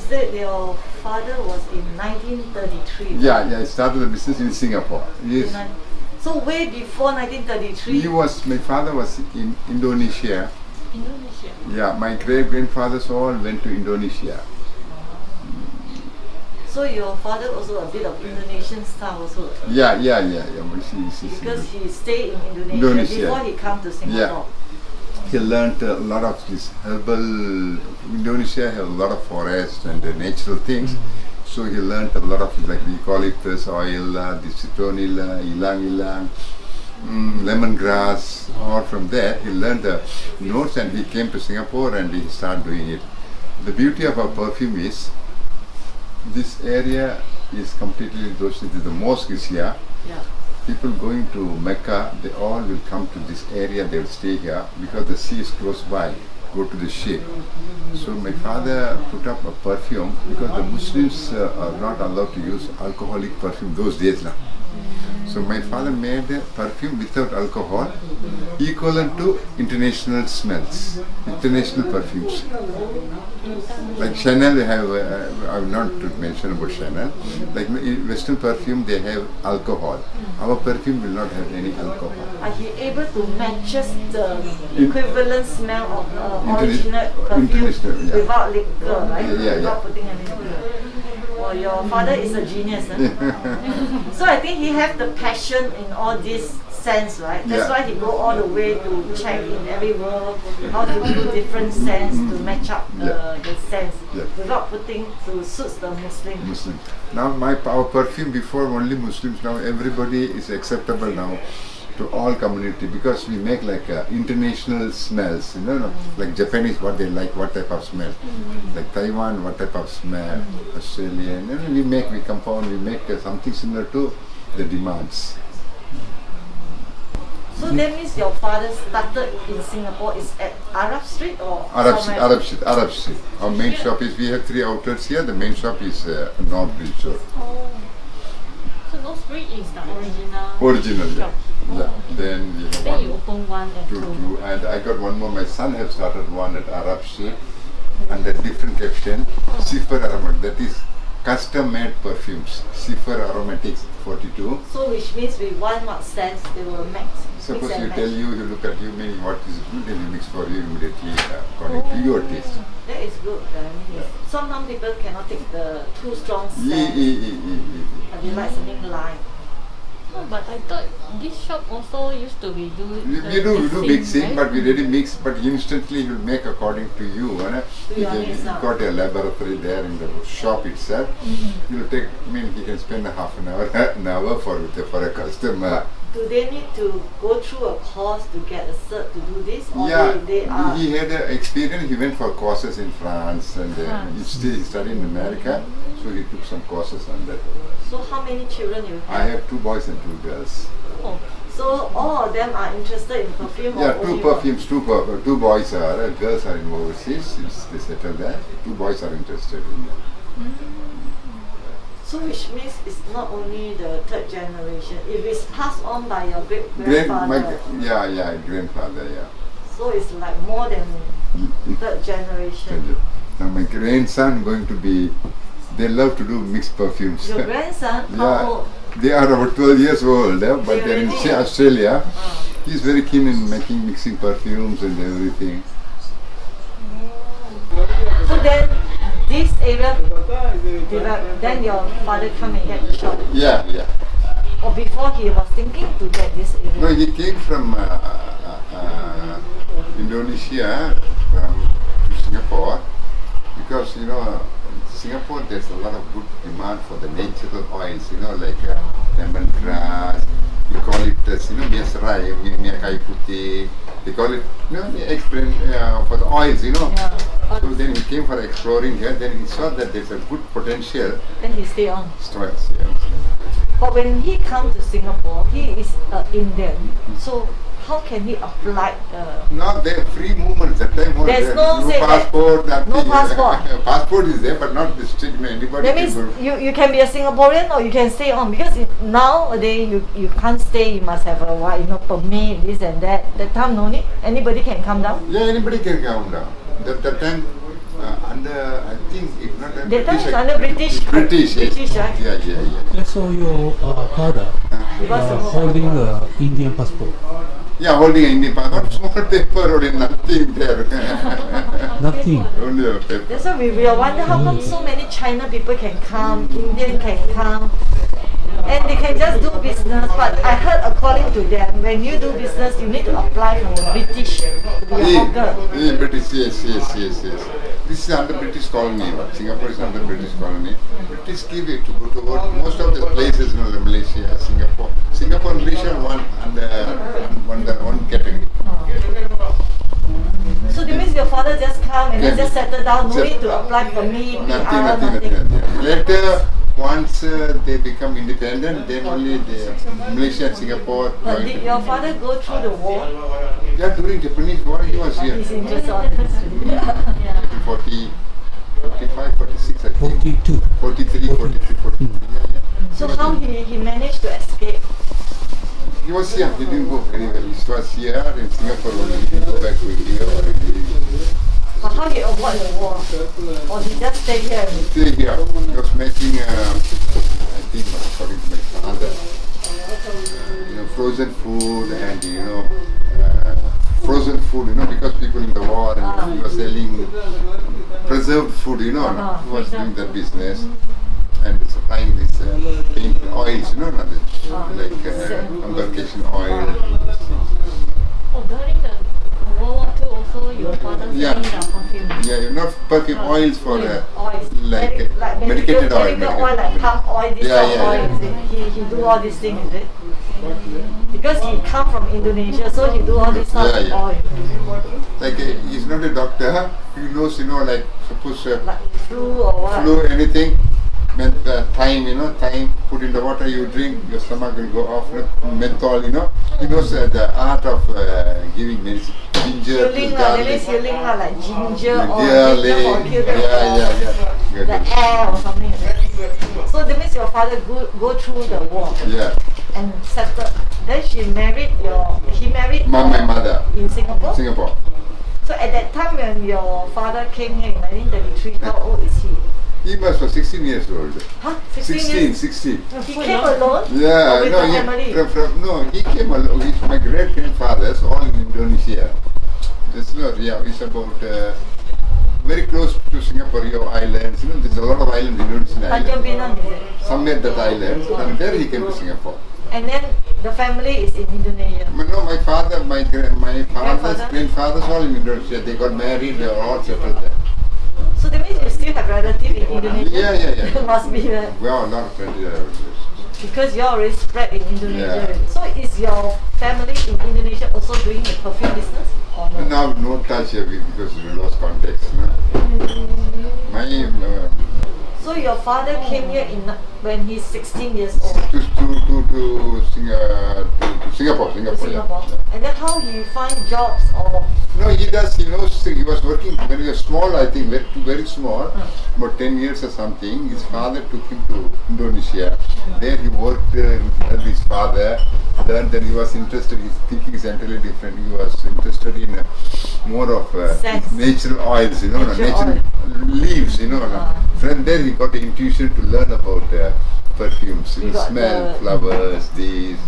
said your father was in 1933. Yeah, I started the business in Singapore. So way before 1933. My father was in Indonesia. Indonesia. Yeah, my great-grandfathers all went to Indonesia. So your father also a bit of Indonesian style also. Yeah. Because he stayed in Indonesia before he come to Singapore. Yeah. He learned a lot of this herbal. Indonesia has a lot of forest and natural things. So he learned a lot of like eucalyptus oil, the citronella, ilang-ilang, lemongrass. All from there, he learned the notes, and he came to Singapore and he started doing it. The beauty of our perfume is this area is completely the mosque is here. Yeah. People going to Mecca, they all will come to this area, they will stay here because the sea is close by, go to the ship. So my father put up a perfume because the Muslims are not allowed to use alcoholic perfume those days now. So my father made a perfume without alcohol, equivalent to international smells, international perfumes. Like Chanel, they have, I will not mention about Chanel, like in Western perfume they have alcohol. Our perfume will not have any alcohol. Are you able to match the equivalent smell of original perfume without liquor, right? Without putting anything. Well, your father is a genius. So I think he has the passion in all this scents, right? That's why he go all the way to check in every world how to do different scents to match up the scents without putting to suit the Muslim. Now our perfume before only Muslims, now everybody is acceptable now to all community because we make like international smells, like Japanese what they like, what type of smell, like Taiwan what type of smell, Australian, and we make something similar to the demands. So that means your father started in Singapore is at Arab Street or Arab Street. Our main shop is, we have 3 outlets here. The main shop is North Bridge Road. So North Bridge is the original. Original, shop. Yeah. Then we have you open one and two. And I got one more. My son has started one at Arab Street under different caption. Sifar Aromatics. That is custom-made perfumes. Sifar Aromatics 42. So which means with one what scents they will mix. Suppose you tell you look at you, meaning what is good, then he mix for you immediately according to your taste. That is good. Sometimes people cannot take the too strong scent. They like something light. Oh, but I thought this shop also used to be We do mixing, right? But we already mix, but instantly he will make according to you. He got a laboratory there in the shop itself. He will take, he can spend a half an hour for a customer. Do they need to go through a course to get a cert to do this? Or they are? He had an experience. He went for courses in France and he studied in America. So he took some courses on that. So how many children you have? I have 2 boys and 2 girls. Oh. So all of them are interested in perfume? Yeah, 2 perfumes, 2 boys are, girls are in overseas, they settle there. 2 boys are interested in that. So which means it's not only the 3rd generation, if it's passed on by your great-grandfather. Grandfather. So it's like more than 3rd generation. Now my grandson going to be, they love to do mixed perfumes. Your grandson? How old? They are about 12 years old, but they're in Australia. He's very keen in mixing perfumes and everything. So then this area then your father come and get the shop? Yeah. Or before he was thinking to get this area? No, he came from Indonesia to Singapore because Singapore there's a lot of good demand for the natural oils, like lemongrass, eucalyptus, meserai, minyak kayu putih. They call it, they explain for the oils, So then he came for exploring here. Then he saw that there's a good potential. Then he stay on. Yes. But when he come to Singapore, he is Indian. So how can he apply? No, they free movement that time. There's no passport. No passport. Passport is there, but not restricted. Anybody. That means you can be a Singaporean or you can stay on, because nowadays you can't stay. You must have a permit, this and that. That time no need. Anybody can come down. Yeah, anybody can come down. That time under, I think, if not that time it's under British. British, yes. British, right? Yeah. So your father holding an Indian passport? Yeah, holding an Indian passport. Not small paper or nothing there. Nothing. Only a paper. That's why we wonder how come so many China people can come, Indian can come, and they can just do business. But I heard according to them, when you do business, you need to apply from the British to be a hawker. Yeah, British, yes. This is under British colony. Singapore is under British colony. British give it to go to work. Most of the places, you know, Malaysia, Singapore. Singapore and Malaysia one category. So that means your father just come and then just settle down, no need to apply for me, Nothing. Later, once they become independent, then only the Malaysia and Singapore. Did your father go through the war? Yeah, during Japanese war, he was here. He's interested on this. 40, 45, 46, I think. 42. 43. Yeah. So how he managed to escape? He was here, he didn't go very well. He was here in Singapore only, he didn't go back to India or But how he avoid the war? Or he just stay here? stay here. He was making, I think, according to my father, frozen food and, because people in the war and he was selling preserved food, he was doing that business. And supplying this paint oils, like embarkation oil. Oh, during the World War II also your father selling the perfume? Yeah, not perfume, oils for Oils. like medicated oil. Medical oil, like palm oil, this oil. He do all these things, is it? Because he come from Indonesia, so he do all this sort of oil. Like he's not a doctor, he knows, like suppose Like flu or what? flu, anything. Thyme, put in the water you drink, your stomach will go off. Menthol, he knows the art of giving medicine. Ginger, Healing, garlic, healing like ginger or garlic, for kill the yeah. air or something like that. So that means your father go through the war Yeah. and settled. Then he married My mother. in Singapore. Singapore. So at that time when your father came here in 1933, how old is he? He was 16 years old. Huh? 16 years? 16. He came alone? Yeah, Or with the family? he came alone. My great grandfathers, all in Indonesia. It's about very close to Singapore Islands. There's a lot of islands, Indonesian Tanjung islands. Pinang, is it? Somewhere that island, and there he came to Singapore. And then the family is in Indonesia. No, my father's grandfathers all in Indonesia. They got married. They were all settled there. So that means you still have relatives in Indonesia? Yeah. Must be that. We are not friendly. Because you are already spread in Indonesia. Yeah. So is your family in Indonesia also doing the perfume business? Or no? Now no touch here because we lost context. So your father came here when he's 16 years old to Singapore. to Singapore. And then how he find jobs or No, he does. He knows. He was working when he was small. I think very small, about 10 years or something. His father took him to Indonesia. There he worked with his father. Then he was interested. His thinking is entirely different. He was interested in more of natural oils, natural leaves, From there he got the intuition to learn about perfumes, smell, flowers, these.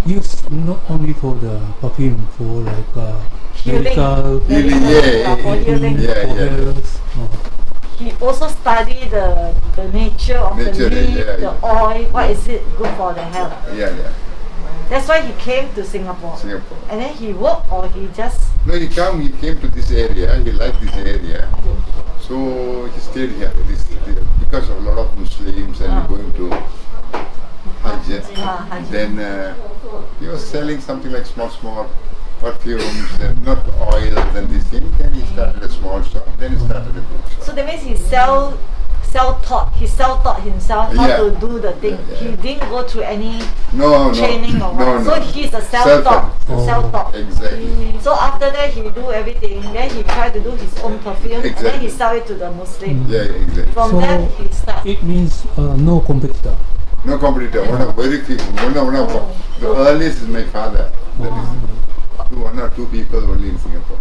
Used not only for the perfume, for like medical, Healing, for healing. Yeah. health. He also studied the nature of the leaf, the oil, what is it good for the health. Yeah. That's why he came to Singapore. And then he worked or he just... No, he came to this area, he liked this area. So he stayed here because of a lot of Muslims and going to Hajj. Then he was selling something like small perfumes, not oils and these things. Then he started a small shop, then he started a big shop. So that means he self-taught himself how to do the thing. He didn't go through any training or what. So he's a self-taught. Exactly. So after that he do everything. Then he tried to do his own perfume and then he sell it to the Muslim. Yeah, exactly. From there he started. It means no competitor. No competitor. One of very few. The earliest is my father. That is one or two people only in Singapore.